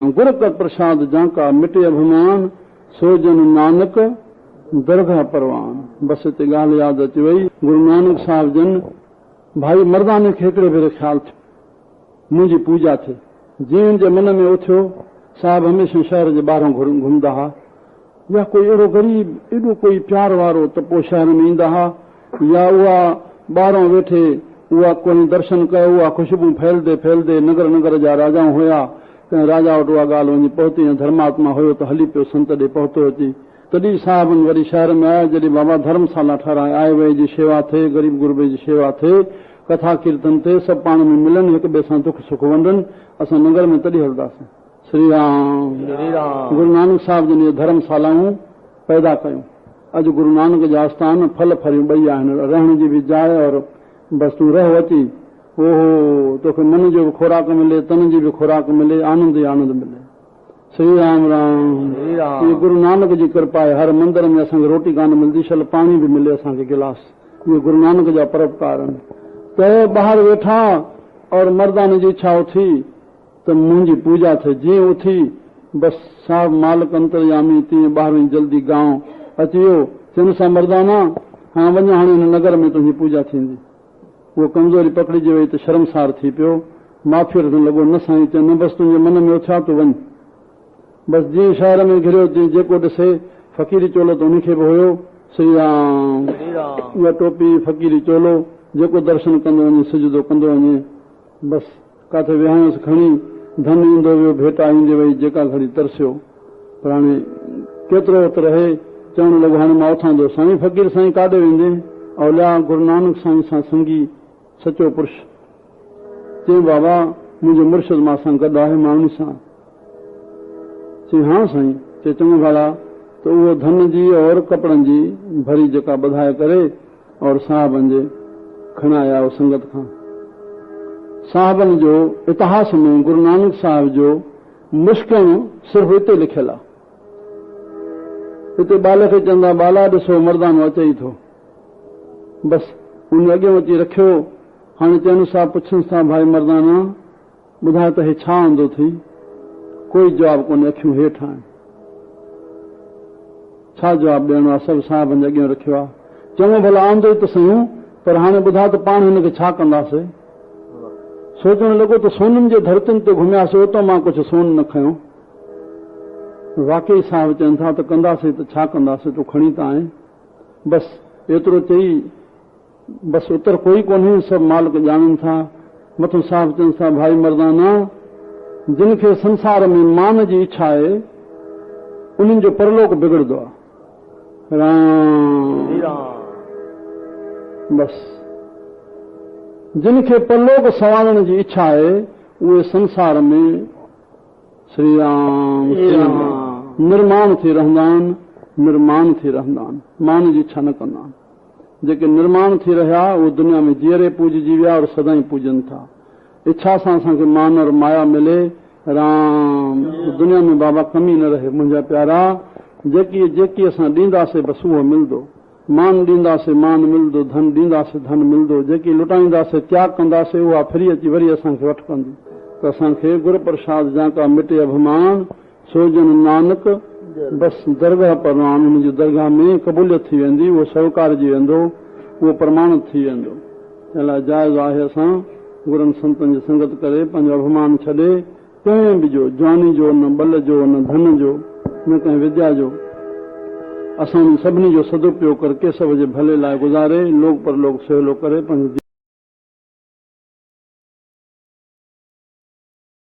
गुर का प्रसाद जाका मिटे अभिमान, सो जन नानक दरगाह परवान। बस हिते ॻाल्हि यादि अची वई। गुरु नानक साहिब जन भाई मर्दाने खे हिकिड़े भेरे ख़्यालु थियो मुंहिंजी पूजा थिए। जीअं जे मन में उथियो साहिब हमेशह शहर जे ॿाहिरां घुमंदा हुआ, या कोई अहिड़ो ग़रीब एॾो कोई प्यार वारो त पोइ शहर में ईंदा हुआ, या उहा ॿाहिरां वेठे उहा कोई दर्शन कयो, उहा ख़ुशबू फैलदे फैलदे नगर नगर जा राजा हुया, कंहिं राजा वटि उहा ॻाल्हि वञी पहुती, ऐं धर्मात्मा हुयो त हली पियो संत ॾे पहुतो अची। तॾहिं साहिबनि वरी शहर में आया, जॾहिं बाबा धर्मशाला ठाराए, आए वई जी शेवा थिए, ग़रीब गुरबे जी शेवा थिए, कथा कीर्तन थिए, सभु पाण में मिलनि, हिक ॿिए सां दुख सुख वंडनि। असां नगर में तॾहिं हलंदासीं। श्री राम गुरु नानक साहिब जन इहे धर्मशालाऊं पैदा कयूं। अॼु गुरु नानक जा आस्थान फल फरियूं ॿई आहिनि, रहण जी बि जाइ और बसि तूं रह अची, ओहो तोखे मन जो बि खुराक मिले, तन जी बि खुराक मिले, आनंद ई आनंद मिले। श्री राम राम। ये गुरु नानक जी कृपा आहे। हर मंदिर में असांखे रोटी कान मिलंदी, शल पाणी बि मिले असांखे गिलास। इहे गुरु नानक जा परोपकार आहिनि। त ॿाहिरि वेठा और मर्दाने जी इच्छा उथी त मुंहिंजी पूजा थिए। जीअं उथी बसि साहिब मालिक अंतरयामी, तीअं ॿाहिरि जल्दी गांव अची वियो। चवनि सां मर्दाना हाँ वञ, हाणे हिन नगर में तुंहिंजी पूजा थींदी। उहो कमज़ोरी पकड़िजी वई त शर्मसार थी पियो, माफ़ी रखण लॻो। न साईं, चए न बसि तुंहिंजे मन में उथिया तूं वञ। बसि जीअं शहर में घिरियो, तीअं जेको ॾिसे फ़क़ीरी चोलो त उनखे बि हुयो। श्री राम। उहा टोपी फ़क़ीरी चोलो, जेको दर्शन कंदो वञे सिजदो कंदो वञे। बसि किथे विहांसि खणी, धन ईंदो वियो, भेटा ईंदी वई, जेका घड़ी तरसियो। पर हाणे केतिरो त रहे। चवणु लॻो हाणे मां उथां थो। साईं फ़क़ीर साईं काॾे वेंदे? औलिया गुरु नानक साईं सां संगी सचो पुरुष। चई बाबा मुंहिंजो मुर्शिद मां सां गॾु आहे, मां उन सां। चई हा साईं। चई चङो भला। त उहो धन जी और कपिड़नि जी भरी जेका ॿधाए करे और साहिबनि जे खणाए आयो संगत खां। साहिबनि जो इतिहास में गुरु नानक साहिब जो मुश्किल सिर्फ़ु हिते लिखियल आहे। हिते ॿाल खे चवंदा ॿाला ॾिसो मर्दानो अचे ई थो। बसि उन अॻियां अची रखियो। हाणे चवनि सां पुछनि था भाई मर्दाना ॿुधाए त हे छा आंदो थी? कोई जवाबु कोन्हे, अखियूं हेठि आहिनि। छा जवाबु ॾियणो आहे? सभु साहिबनि जे अॻियां रखियो आहे। चङो भला आंदो ई त सयूं, पर हाणे ॿुधाए त पाण हिनखे छा कंदासीं? सोचणु लॻो त सोननि जे धरतियुनि ते घुमियासीं, उतां मां कुझु सोन न खयो। वाकई साहिब चवनि था त कंदासीं त छा कंदासीं, तूं खणी त आहीं। बसि एतिरो चई बसि उतर कोई कोन्हे, सभु मालिक ॼाणनि था। मथां साहिब चवनि था भाई मर्दाना जिन खे संसार में मान जी इच्छा आहे उन्हनि जो परलोक बिगड़ंदो आहे। राम। बसि जिन खे परलोक संवारण जी इच्छा आहे उहे संसार में श्री राम निर्माण थी रहंदा आहिनि, निर्माण थी रहंदा आहिनि, मान जी इच्छा न कंदा आहिनि। जेके निर्माण थी रहिया उहे दुनिया में जीअरे पूजजी विया और सदाईं पूजनि था। इच्छा सां असांखे मान और माया मिले। राम। दुनिया में बाबा कमी न रहे। मुंहिंजा प्यारा जेकी जेकी असां ॾींदासीं बसि उहो मिलंदो। मान ॾींदासीं मान मिलंदो, धन ॾींदासीं धन मिलंदो। जेकी लुटाईंदासीं त्याग कंदासीं उहा फिरी अची वरी असांखे वठ कंदी। त असांखे गुर प्रसाद जाका मिटे अभिमान, सो जन नानक बसि दरगाह परवान। हुनजी दरगाह में क़बूलियत थी वेंदी, उहो स्वीकारजी वेंदो, उहो प्रमाणित थी वेंदो। अलाए जाइज़ आहे असां गुरनि संतनि जी संगत करे पंहिंजो अभिमान छॾे कंहिं बि जो, जवानी जो न बल जो न धन जो न कंहिं विद्या जो, असां सभिनी जो सदुपयोग कर केसव जे भले लाइ गुज़ारे, लोक परलोक सवलो करे पंहिंजो